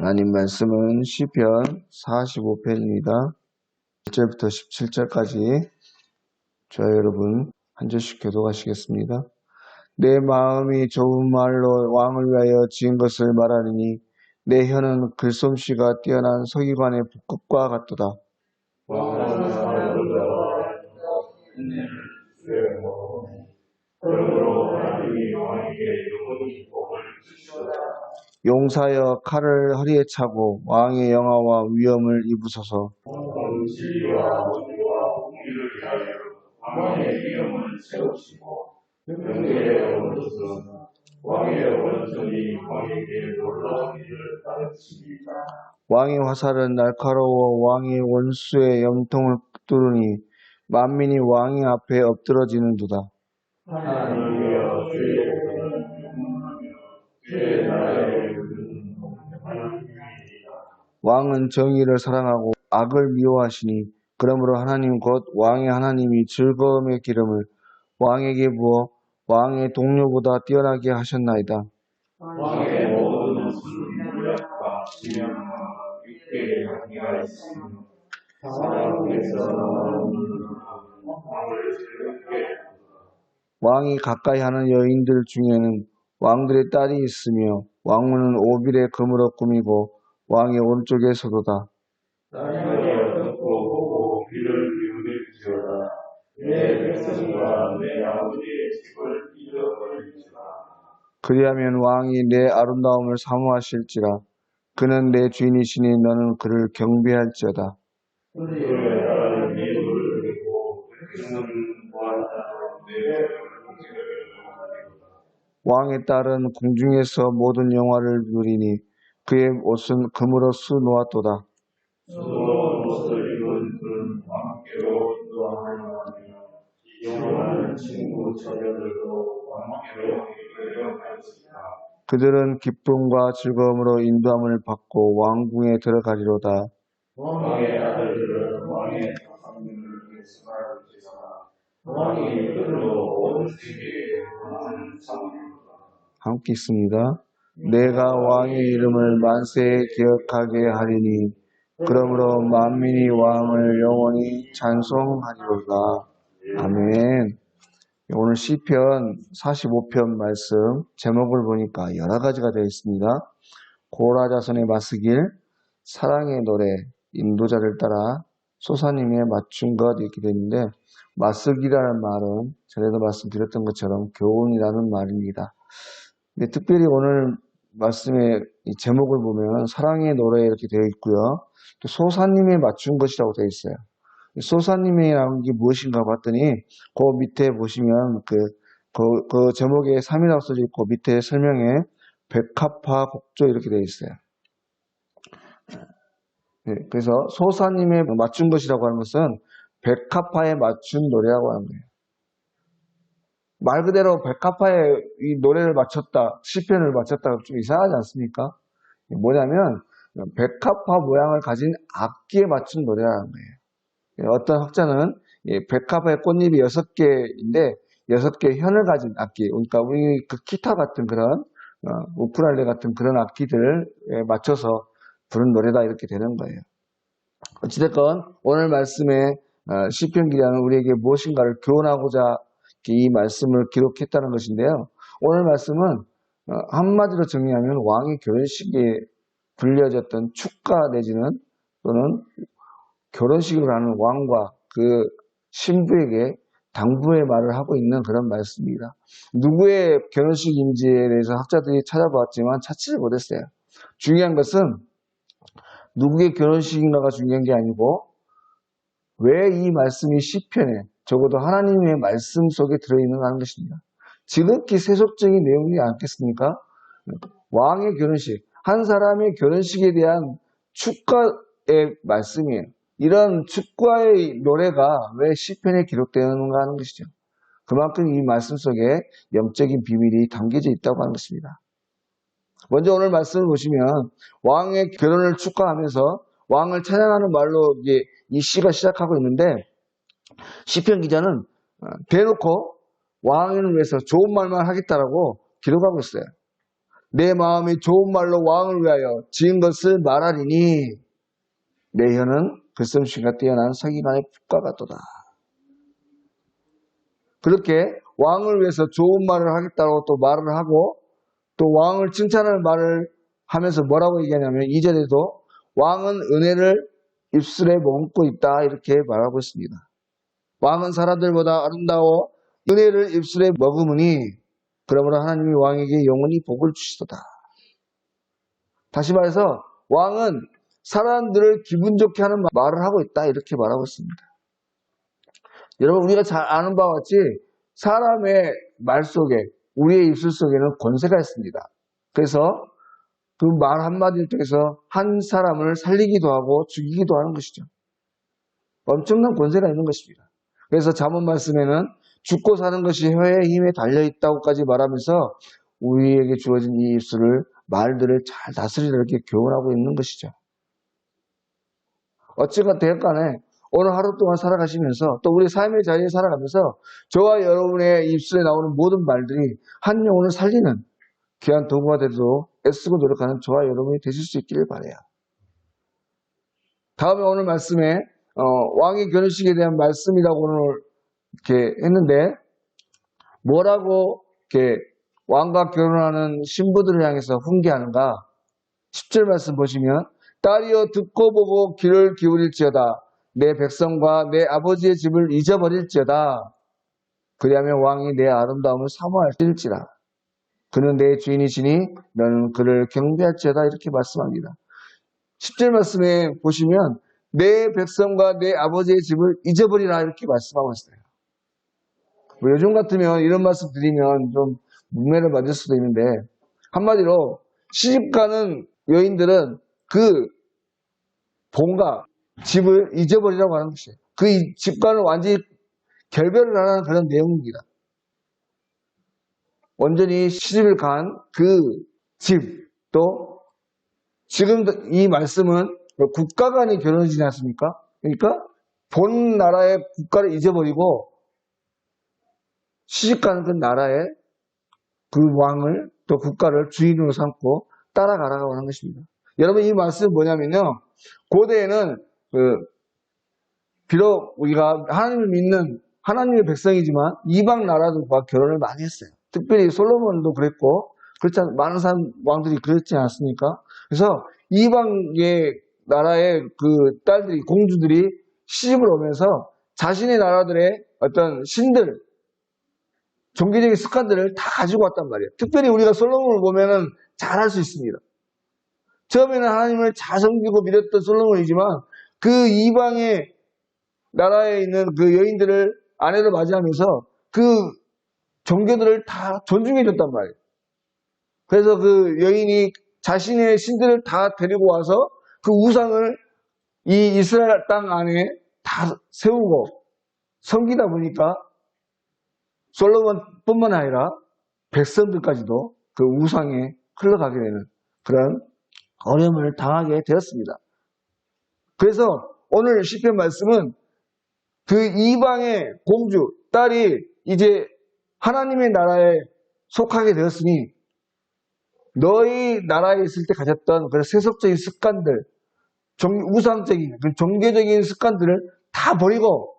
하나님 말씀은 시편 45편입니다. 1절부터 17절까지 저와 여러분 한 절씩 교독하시겠습니다. 내 마음이 좋은 말로 왕을 위하여 지은 것을 말하리니 내 혀는 글솜씨가 뛰어난 서기관의 붓끝과 같도다. 용사여 칼을 허리에 차고 왕의 영화와 위엄을 입으소서. 진리와 원리와 공의를 위하여 왕의 위엄을 세우시고 명예의 원수는 왕의 원전이 왕에게 놀라운 일을 가르칩니다. 왕의 화살은 날카로워 왕의 원수의 염통을 뚫으니 만민이 왕의 앞에 엎드러지는도다. 하나님이여 주의 복은 영원하며 주의 나라의 의는 영원합니다. 왕은 정의를 사랑하고 악을 미워하시니 그러므로 하나님 곧 왕의 하나님이 즐거움의 기름을 왕에게 부어 왕의 동료보다 뛰어나게 하셨나이다. 왕의 모든 무력과 지명과 육계의 한계가 있으며 사람에서 왕을 즐겁게 왕이 가까이 하는 여인들 중에는 왕들의 딸이 있으며 왕문은 오빌의 금으로 꾸미고 왕의 오른쪽에 서도다. 나를 듣고 보고 귀를 기울일지어다. 내 백성과 내 아버지의 집을 잃어버릴지라. 그리하면 왕이 내 아름다움을 사모하실지라. 그는 내 주인이시니 너는 그를 경배할지어다. 그의 나라를 미루를 그리고 백성은 보았다. 내 공지를 보았다. 왕의 딸은 궁중에서 모든 영화를 누리니 그의 옷은 금으로 수 놓았도다. 수고로운 옷을 입은 그는 왕께로 인도하며 영원한 친구 자녀들도 왕께로 이끌려갈지다. 그들은 기쁨과 즐거움으로 인도함을 받고 왕궁에 들어가리로다. 왕의 아들들은 왕의 박상민을 계승할지라. 왕이 이끌로 온 세계에 권하는 상입니다. 함께 있습니다. 내가 왕의 이름을 만세에 기억하게 하리니 그러므로 만민이 왕을 영원히 찬송하리로다. 아멘. 오늘 시편 45편 말씀 제목을 보니까 여러 가지가 되어 있습니다. 고라 자손의 맞서길, 사랑의 노래, 인도자를 따라 소사님의 맞춘 것 이렇게 되는데 맞서기라는 말은 전에도 말씀드렸던 것처럼 교훈이라는 말입니다. 근데 특별히 오늘 말씀의 이 제목을 보면 사랑의 노래 이렇게 되어 있고요. 또 소사님의 맞춘 것이라고 되어 있어요. 소사님이라는 게 무엇인가 봤더니 그 밑에 보시면 그 제목에 3이라고 써져 있고 밑에 설명에 백합화 곡조 이렇게 되어 있어요. 네, 그래서 소사님의 맞춘 것이라고 하는 것은 백합화에 맞춘 노래라고 하는 거예요. 말 그대로 백합화에 이 노래를 맞췄다, 시편을 맞췄다 좀 이상하지 않습니까? 뭐냐면 백합화 모양을 가진 악기에 맞춘 노래라는 거예요. 어떤 학자는 백합화의 꽃잎이 6개인데 6개의 현을 가진 악기, 그러니까 우리 그 기타 같은 그런 우쿨렐레 같은 그런 악기들에 맞춰서 부른 노래다 이렇게 되는 거예요. 어찌됐건 오늘 말씀의 시편 기자는 우리에게 무엇인가를 교훈하고자 이 말씀을 기록했다는 것인데요. 오늘 말씀은 한마디로 정리하면 왕의 결혼식에 불려졌던 축가 내지는 또는 결혼식을 하는 왕과 그 신부에게 당부의 말을 하고 있는 그런 말씀입니다. 누구의 결혼식인지에 대해서 학자들이 찾아보았지만 찾지를 못했어요. 중요한 것은 누구의 결혼식인가가 중요한 게 아니고 왜 이 말씀이 시편에 적어도 하나님의 말씀 속에 들어있는가 하는 것입니다. 지극히 세속적인 내용이 않겠습니까? 왕의 결혼식, 한 사람의 결혼식에 대한 축가의 말씀이에요. 이런 축가의 노래가 왜 시편에 기록되는가 하는 것이죠. 그만큼 이 말씀 속에 영적인 비밀이 담겨져 있다고 하는 것입니다. 먼저 오늘 말씀을 보시면 왕의 결혼을 축하하면서 왕을 찬양하는 말로 이제 이 시가 시작하고 있는데 시편 기자는 대놓고 왕을 위해서 좋은 말만 하겠다라고 기록하고 있어요. 내 마음이 좋은 말로 왕을 위하여 지은 것을 말하리니 내 혀는 글솜씨가 뛰어난 서기관의 붓과 같도다. 그렇게 왕을 위해서 좋은 말을 하겠다고 또 말을 하고 또 왕을 칭찬할 말을 하면서 뭐라고 얘기하냐면 2절에도 왕은 은혜를 입술에 머금고 있다 이렇게 말하고 있습니다. 왕은 사람들보다 아름다워 은혜를 입술에 머금으니 그러므로 하나님이 왕에게 영원히 복을 주시도다. 다시 말해서 왕은 사람들을 기분 좋게 하는 말을 하고 있다 이렇게 말하고 있습니다. 여러분 우리가 잘 아는 바와 같이 사람의 말 속에 우리의 입술 속에는 권세가 있습니다. 그래서 그 말 한마디를 통해서 한 사람을 살리기도 하고 죽이기도 하는 것이죠. 엄청난 권세가 있는 것입니다. 그래서 잠언 말씀에는 죽고 사는 것이 혀의 힘에 달려있다고까지 말하면서 우리에게 주어진 이 입술을 말들을 잘 다스리라 이렇게 교훈하고 있는 것이죠. 어찌가 되었간에 오늘 하루 동안 살아가시면서 또 우리 삶의 자리에 살아가면서 저와 여러분의 입술에 나오는 모든 말들이 한 영혼을 살리는 귀한 도구가 되도록 애쓰고 노력하는 저와 여러분이 되실 수 있기를 바라요. 다음에 오늘 말씀에 왕의 결혼식에 대한 말씀이라고 오늘 이렇게 했는데 뭐라고 이렇게 왕과 결혼하는 신부들을 향해서 훈계하는가? 10절 말씀 보시면 딸이여 듣고 보고 귀를 기울일지어다 내 백성과 내 아버지의 집을 잊어버릴지어다 그리하면 왕이 내 아름다움을 사모할지라 그는 내 주인이시니 너는 그를 경배할지어다 이렇게 말씀합니다. 10절 말씀에 보시면 내 백성과 내 아버지의 집을 잊어버리라 이렇게 말씀하고 있어요. 뭐 요즘 같으면 이런 말씀 드리면 좀 문매를 맞을 수도 있는데 한마디로 시집가는 여인들은 그 본가 집을 잊어버리라고 하는 것이에요. 그 집과는 완전히 결별을 하라는 그런 내용입니다. 완전히 시집을 간 그 집, 또 지금 이 말씀은 국가 간의 결혼이지 않습니까? 그러니까 본 나라의 국가를 잊어버리고 시집가는 그 나라의 그 왕을 또 국가를 주인으로 삼고 따라가라고 하는 것입니다. 여러분 이 말씀은 뭐냐면요. 고대에는 비록 우리가 하나님을 믿는 하나님의 백성이지만 이방 나라들과 결혼을 많이 했어요. 특별히 솔로몬도 그랬고 그렇지 않 많은 왕들이 그랬지 않습니까? 그래서 이방의 나라의 그 딸들이 공주들이 시집을 오면서 자신의 나라들의 어떤 신들 종교적인 습관들을 다 가지고 왔단 말이에요. 특별히 우리가 솔로몬을 보면은 잘 알 수 있습니다. 처음에는 하나님을 잘 섬기고 믿었던 솔로몬이지만 그 이방의 나라에 있는 그 여인들을 아내로 맞이하면서 그 종교들을 다 존중해줬단 말이에요. 그래서 그 여인이 자신의 신들을 다 데리고 와서 그 우상을 이 이스라엘 땅 안에 다 세우고 섬기다 보니까 솔로몬뿐만 아니라 백성들까지도 그 우상에 흘러가게 되는 그런 어려움을 당하게 되었습니다. 그래서 오늘 시편 말씀은 그 이방의 공주, 딸이 이제 하나님의 나라에 속하게 되었으니 너희 나라에 있을 때 가졌던 그런 세속적인 습관들, 우상적인, 종교적인 습관들을 다 버리고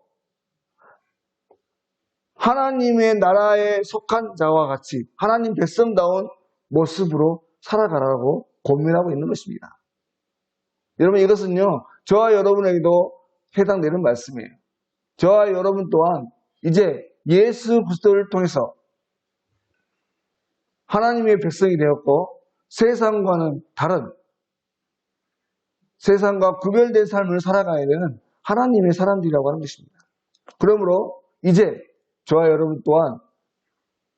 하나님의 나라에 속한 자와 같이 하나님 백성다운 모습으로 살아가라고 고민하고 있는 것입니다. 여러분 이것은요 저와 여러분에게도 해당되는 말씀이에요. 저와 여러분 또한 이제 예수 그리스도를 통해서 하나님의 백성이 되었고 세상과는 다른 세상과 구별된 삶을 살아가야 되는 하나님의 사람들이라고 하는 것입니다. 그러므로 이제 저와 여러분 또한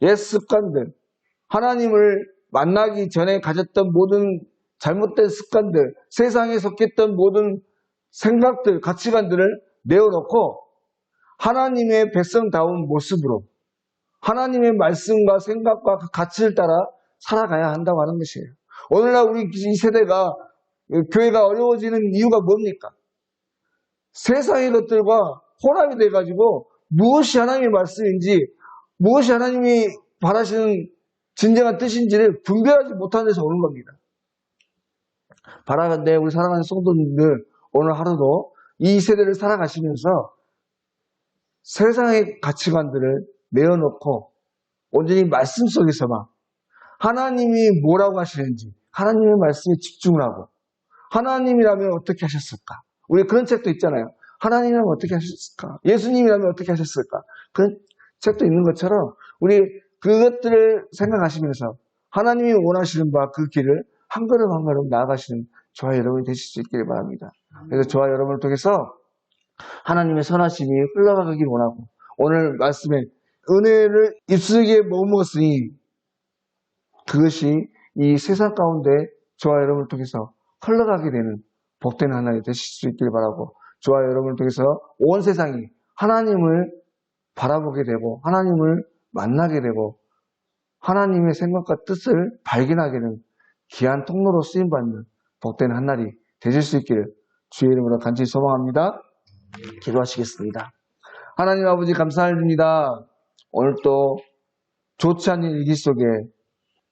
옛 습관들, 하나님을 만나기 전에 가졌던 모든 잘못된 습관들, 세상에 속했던 모든 생각들, 가치관들을 내어놓고 하나님의 백성다운 모습으로 하나님의 말씀과 생각과 그 가치를 따라 살아가야 한다고 하는 것이에요. 오늘날 우리 이 세대가 교회가 어려워지는 이유가 뭡니까? 세상의 것들과 혼합이 돼가지고 무엇이 하나님의 말씀인지 무엇이 하나님이 바라시는 진정한 뜻인지를 분별하지 못하는 데서 오는 겁니다. 바라건대 우리 사랑하는 성도님들 오늘 하루도 이 세대를 살아가시면서 세상의 가치관들을 내어놓고 온전히 말씀 속에서만 하나님이 뭐라고 하시는지 하나님의 말씀에 집중을 하고 하나님이라면 어떻게 하셨을까? 우리 그런 책도 있잖아요. 하나님이라면 어떻게 하셨을까? 예수님이라면 어떻게 하셨을까? 그런 책도 있는 것처럼 우리 그것들을 생각하시면서 하나님이 원하시는 바 그 길을 한 걸음 한 걸음 나아가시는 저와 여러분이 되실 수 있기를 바랍니다. 그래서 저와 여러분을 통해서 하나님의 선하심이 흘러가길 원하고 오늘 말씀에 은혜를 입술에 머무었으니 그것이 이 세상 가운데 저와 여러분을 통해서 흘러가게 되는 복된 하나님 되실 수 있기를 바라고 저와 여러분을 통해서 온 세상이 하나님을 바라보게 되고 하나님을 만나게 되고 하나님의 생각과 뜻을 발견하게 되는 귀한 통로로 쓰임받는 복된 한날이 되실 수 있기를 주의 이름으로 간절히 소망합니다. 기도하시겠습니다. 하나님 아버지 감사드립니다. 오늘 또 좋지 않은 일기 속에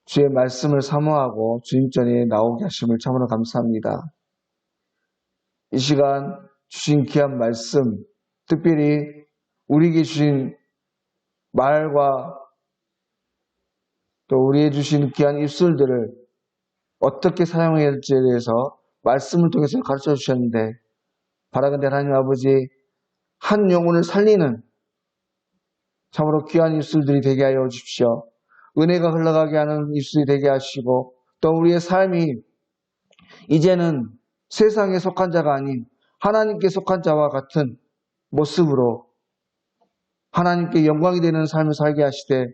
주의 말씀을 사모하고 주님 전에 나오게 하심을 참으로 감사합니다. 이 시간 주신 귀한 말씀, 특별히 우리에게 주신 말과 또 우리에게 주신 귀한 입술들을 어떻게 사용해야 할지에 대해서 말씀을 통해서 가르쳐 주셨는데 바라건대 하나님 아버지 한 영혼을 살리는 참으로 귀한 입술들이 되게 하여 주십시오. 은혜가 흘러가게 하는 입술이 되게 하시고 또 우리의 삶이 이제는 세상에 속한 자가 아닌 하나님께 속한 자와 같은 모습으로 하나님께 영광이 되는 삶을 살게 하시되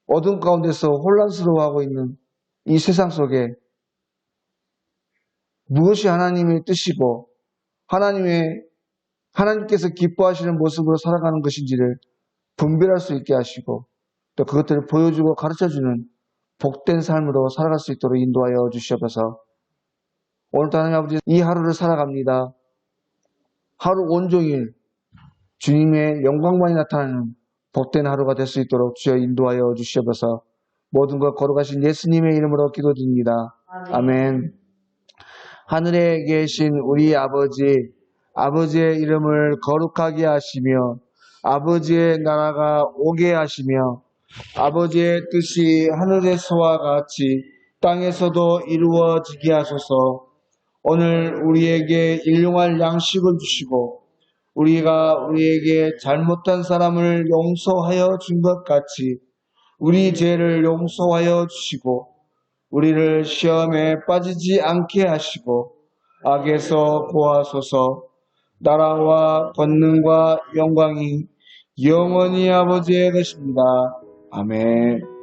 어둠 가운데서 혼란스러워하고 있는 이 세상 속에 무엇이 하나님의 뜻이고 하나님께서 기뻐하시는 모습으로 살아가는 것인지를 분별할 수 있게 하시고 또 그것들을 보여주고 가르쳐주는 복된 삶으로 살아갈 수 있도록 인도하여 주시옵소서. 오늘도 하나님 아버지 이 하루를 살아갑니다. 하루 온종일 주님의 영광만이 나타나는 복된 하루가 될 수 있도록 주여 인도하여 주시옵소서. 모든 것 거룩하신 예수님의 이름으로 기도드립니다. 아멘. 하늘에 계신 우리 아버지, 아버지의 이름을 거룩하게 하시며 아버지의 나라가 오게 하시며 아버지의 뜻이 하늘에서와 같이 땅에서도 이루어지게 하소서. 오늘 우리에게 일용할 양식을 주시고 우리가 우리에게 잘못한 사람을 용서하여 준 것 같이 우리 죄를 용서하여 주시고 우리를 시험에 빠지지 않게 하시고 악에서 구하소서. 나라와 권능과 영광이 영원히 아버지의 것입니다. 아멘.